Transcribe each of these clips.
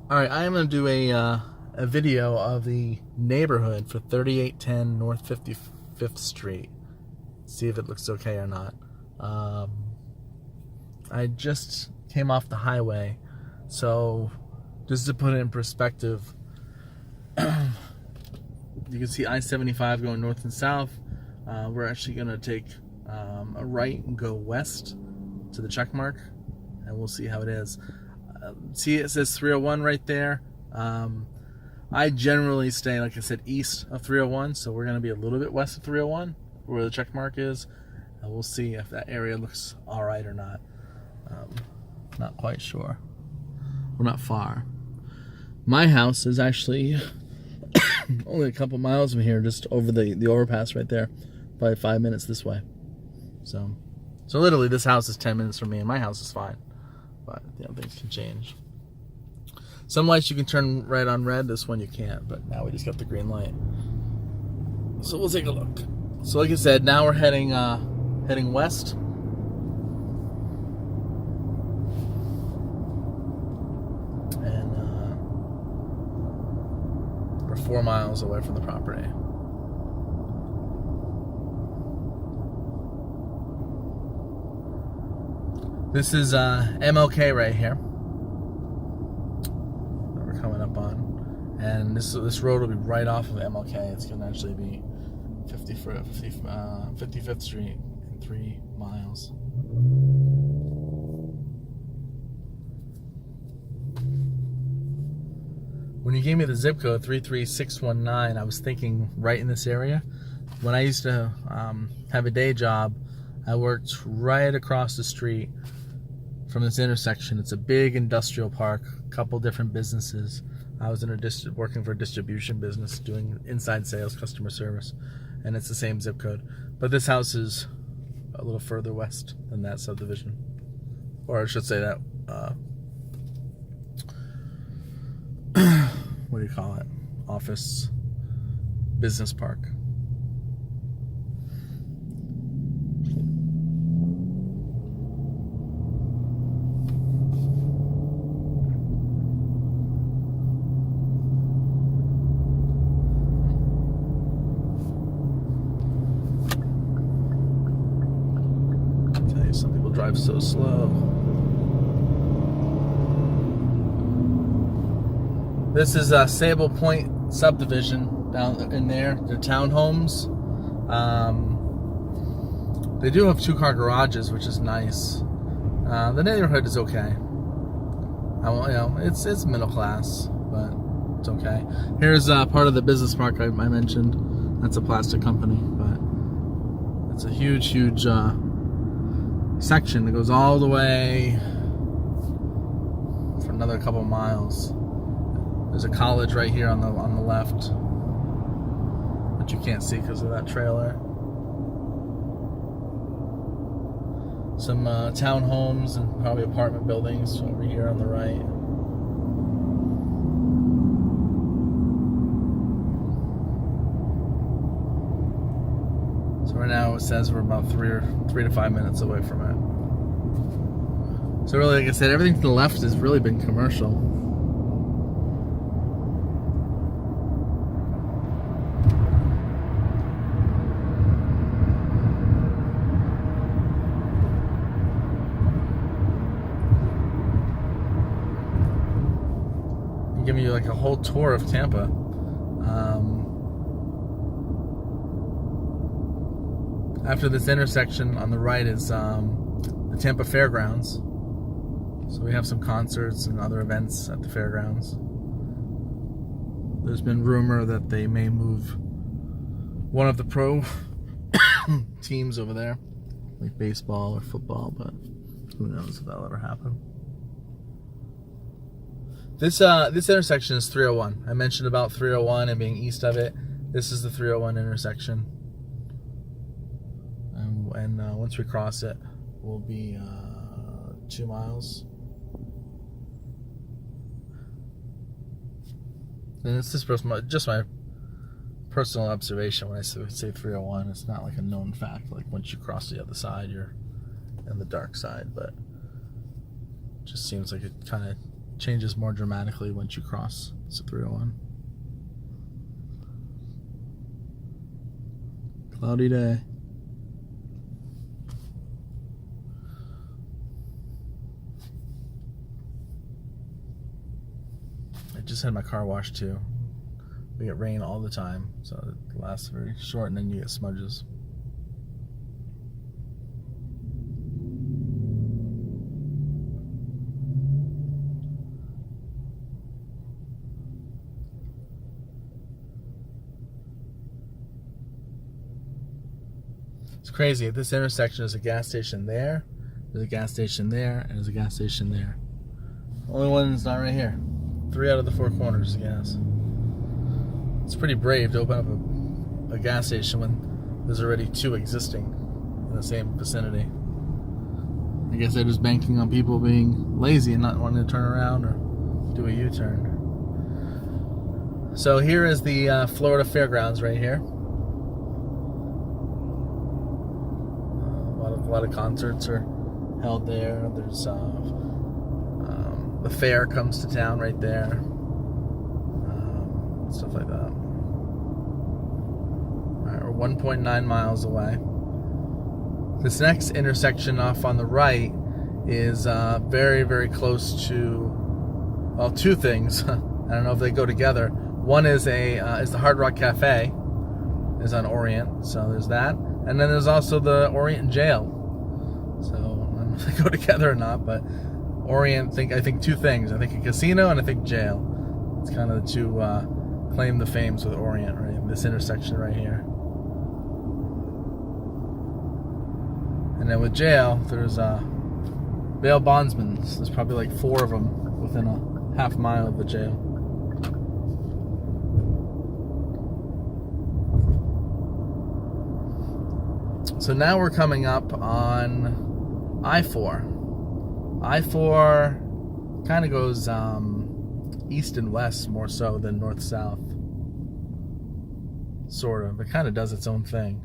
Alright, I am going to do a video of the neighborhood for 3810 North 55th Street. See if it looks okay or not. I just came off the highway, so just to put it in perspective, you can see I-75 going north and south. We're actually going to take a right and go west to the check mark, and we'll see how it is. See, it says 301 right there. I generally stay, like I said, east of 301, so we're going to be a little bit west of 301, where the check mark is, and we'll see if that area looks all right or not. Not quite sure. We're not far. My house is actually only a couple miles from here, just over the overpass right there. Probably 5 minutes this way. So literally this house is 10 minutes from me, and my house is fine. But things can change. Some lights you can turn right on red, this one you can't, but now we just got the green light. So we'll take a look. So like I said, now we're heading west. And we're 4 miles away from the property. This is MLK right here that we're coming up on, and this road will be right off of MLK. It's going to actually be 55th Street in 3 miles. When you gave me the zip code 33619, I was thinking right in this area. When I used to have a day job, I worked right across the street from this intersection. It's a big industrial park, a couple different businesses. I was working for a distribution business, doing inside sales, customer service, and it's the same zip code. But this house is a little further west than that subdivision, or I should say that. What do you call it? Office, business park. Some people drive so slow. This is a Sable Point subdivision down in there. They're townhomes. They do have 2-car garages, which is nice. The neighborhood is okay. It's middle class, but it's okay. Here's part of the business park I mentioned. That's a plastic company, but it's a huge section that goes all the way for another couple miles. There's a college right here on the left, but you can't see because of that trailer. Some townhomes and probably apartment buildings over here on the right. So right now it says we're about 3 to 5 minutes away from it. So really, like I said, everything to the left has really been commercial. I'm giving you like a whole tour of Tampa. After this intersection on the right is the Tampa Fairgrounds. So we have some concerts and other events at the fairgrounds. There's been rumor that they may move one of the pro teams over there, like baseball or football, but who knows if that'll ever happen. This intersection is 301. I mentioned about 301 and being east of it. This is the 301 intersection. And once we cross it, we'll be 2 miles. And it's just my personal observation when I say 301. It's not like a known fact. Like once you cross the other side, you're in the dark side. But it just seems like it kind of changes more dramatically once you cross the 301. Cloudy day. I just had my car washed too. We get rain all the time, so it lasts very short, and then you get smudges. It's crazy. At this intersection, there's a gas station there, there's a gas station there, and there's a gas station there. Only one that's not right here. 3 out of the 4 corners is gas. It's pretty brave to open up a gas station when there's already 2 existing in the same vicinity. I guess they're just banking on people being lazy and not wanting to turn around or do a U-turn. So here is the Florida Fairgrounds right here. A lot of concerts are held there. There's the fair comes to town right there. Stuff like that. Alright, we're 1.9 miles away. This next intersection off on the right is very, very close to, well, 2 things. I don't know if they go together. One is the Hard Rock Cafe, is on Orient, so there's that. And then there's also the Orient Jail. So I don't know if they go together or not, but Orient, I think 2 things. I think a casino and I think jail. It's kind of the 2 claim the fames with Orient, right? This intersection right here. And then with jail, there's bail bondsmen. There's probably like 4 of them within a half mile of the jail. So now we're coming up on I-4. I-4 kind of goes east and west more so than north-south. Sort of. It kind of does its own thing.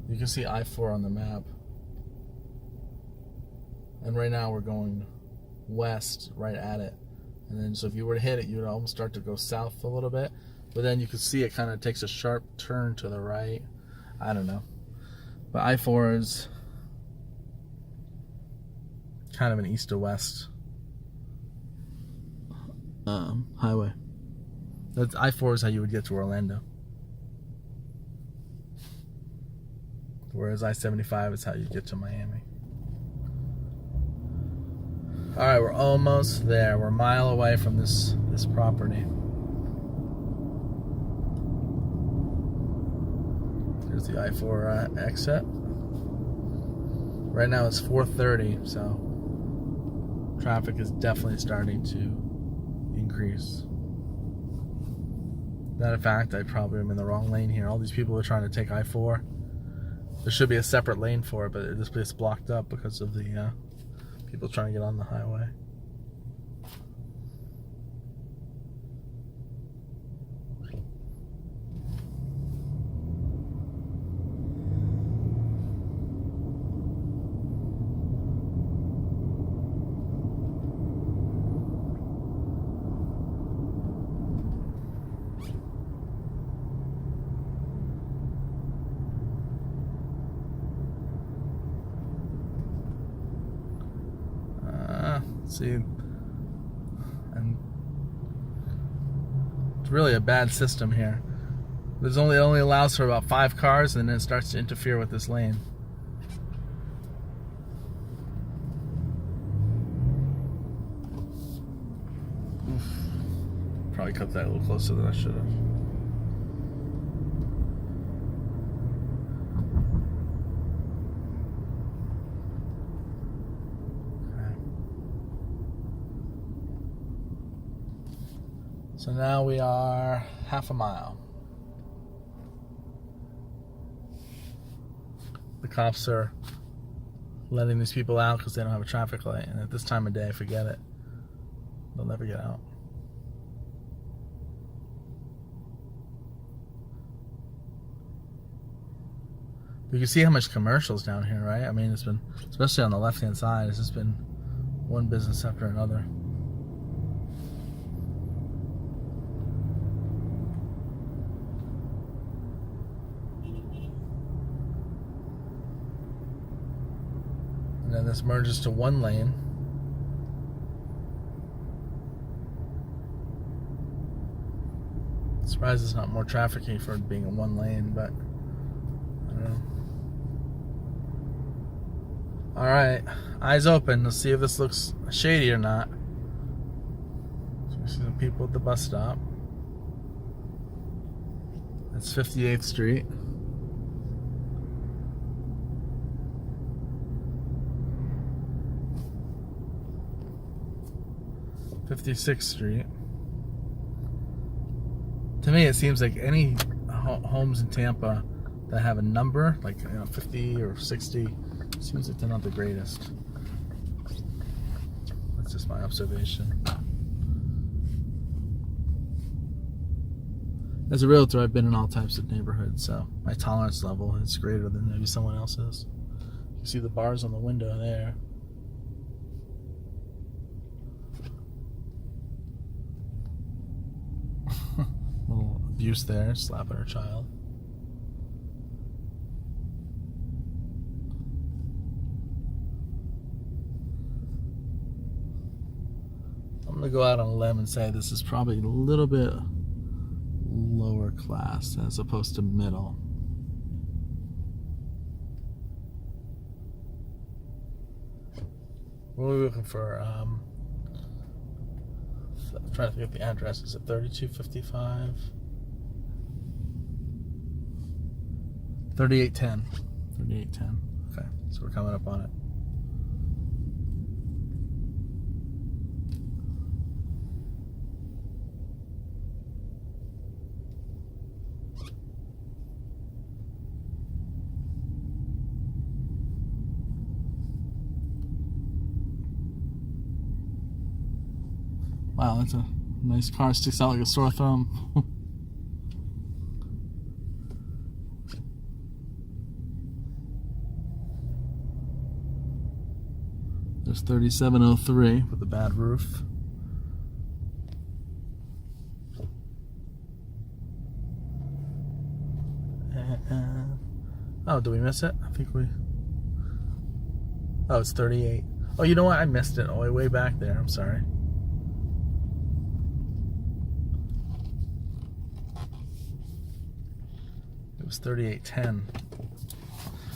You can see I-4 on the map. And right now we're going west right at it. And then so if you were to hit it, you would almost start to go south a little bit. But then you can see it kind of takes a sharp turn to the right. I don't know. But I-4 is kind of an east to west highway. That's I-4 is how you would get to Orlando. Whereas I-75 is how you get to Miami. Alright, we're almost there. We're a mile away from this property. Here's the I-4 exit. Right now it's 4:30, so traffic is definitely starting to increase. Matter of fact, I probably am in the wrong lane here. All these people are trying to take I-4. There should be a separate lane for it, but this place is blocked up because of the people trying to get on the highway. See, and it's really a bad system here. It only allows for about 5 cars, and then it starts to interfere with this lane. Oof. Probably cut that a little closer than I should have. So now we are half a mile. The cops are letting these people out because they don't have a traffic light, and at this time of day, forget it. They'll never get out. You can see how much commercials down here, right? I mean, it's been, especially on the left-hand side, it's just been one business after another. then this merges to one lane. Surprised there's not more traffic here for it being in one lane, but I don't know. Alright, eyes open. Let's see if this looks shady or not. So we see some people at the bus stop. That's 58th Street. '56th Street. To me, it seems like any homes in Tampa that have a number, like 50 or 60, seems like they're not the greatest. That's just my observation. As a realtor, I've been in all types of neighborhoods, so my tolerance level is greater than maybe someone else's. You see the bars on the window there. Little abuse there, slapping her child. I'm gonna go out on a limb and say this is probably a little bit lower class as opposed to middle. What are we looking for? I'm trying to think of the address. Is it 3255? 3810. 3810. Okay, so we're coming up on it. Wow, that's a nice car. Sticks out like a sore thumb. There's 3703 with a bad roof. Oh, did we miss it? I think we... Oh, it's 38. Oh, you know what? I missed it all the way back there. I'm sorry. It was 3810.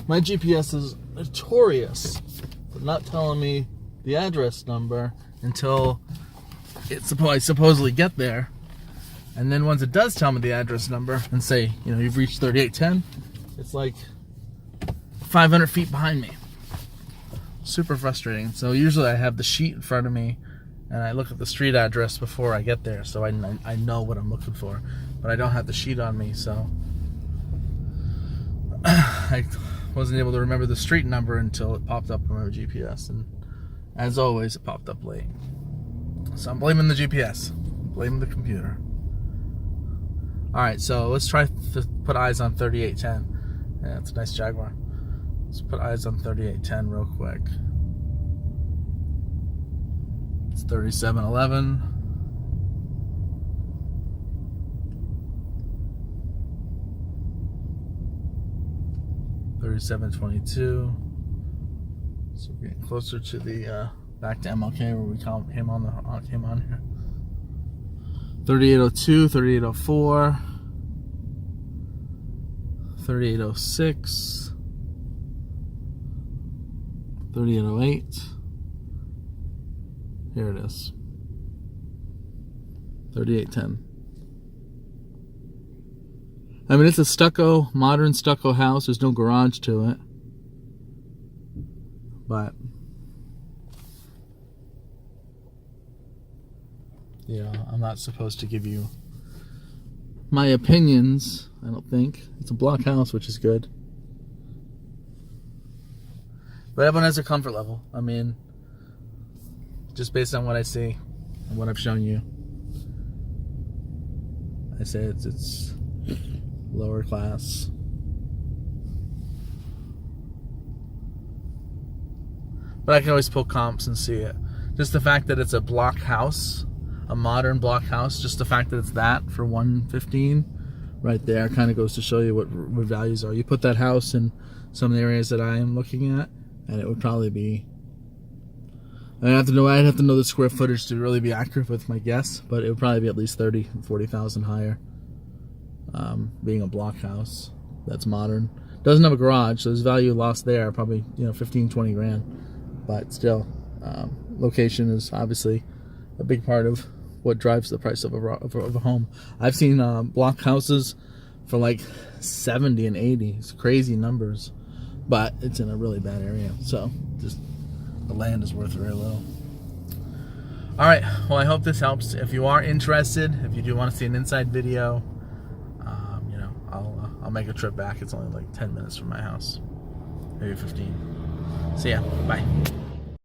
My GPS is notorious for not telling me the address number until I supposedly get there. And then once it does tell me the address number and say, you've reached 3810, it's like 500 feet behind me. Super frustrating. So usually I have the sheet in front of me and I look at the street address before I get there, so I know what I'm looking for. But I don't have the sheet on me, so I wasn't able to remember the street number until it popped up on my GPS, and as always, it popped up late. So I'm blaming the GPS, blaming the computer. Alright, so let's try to put eyes on 3810. Yeah, it's a nice Jaguar. Let's put eyes on 3810 real quick. It's 3711. $37.22. So we're getting closer to the back to MLK where we came on here. 3802, 3804, 3806, 3808. Here it is. 3810. I mean, it's a modern stucco house. There's no garage to it. But, I'm not supposed to give you my opinions, I don't think. It's a block house, which is good. But everyone has a comfort level. I mean, just based on what I see and what I've shown you, I say it's lower class. But I can always pull comps and see it. Just the fact that it's a block house, a modern block house, just the fact that it's that for $115 right there kind of goes to show you what values are. You put that house in some of the areas that I am looking at, and it would probably be I'd have to know the square footage to really be accurate with my guess, but it would probably be at least 40,000 higher. Being a block house that's modern, doesn't have a garage, so there's value lost there, probably 15-20 grand. But still, location is obviously a big part of what drives the price of a home. I've seen block houses for like 70 and 80. It's crazy numbers, but it's in a really bad area, so just the land is worth very little. All right, well, I hope this helps. If you are interested, if you do want to see an inside video, I'll make a trip back. It's only like 10 minutes from my house, maybe 15. See ya. Bye.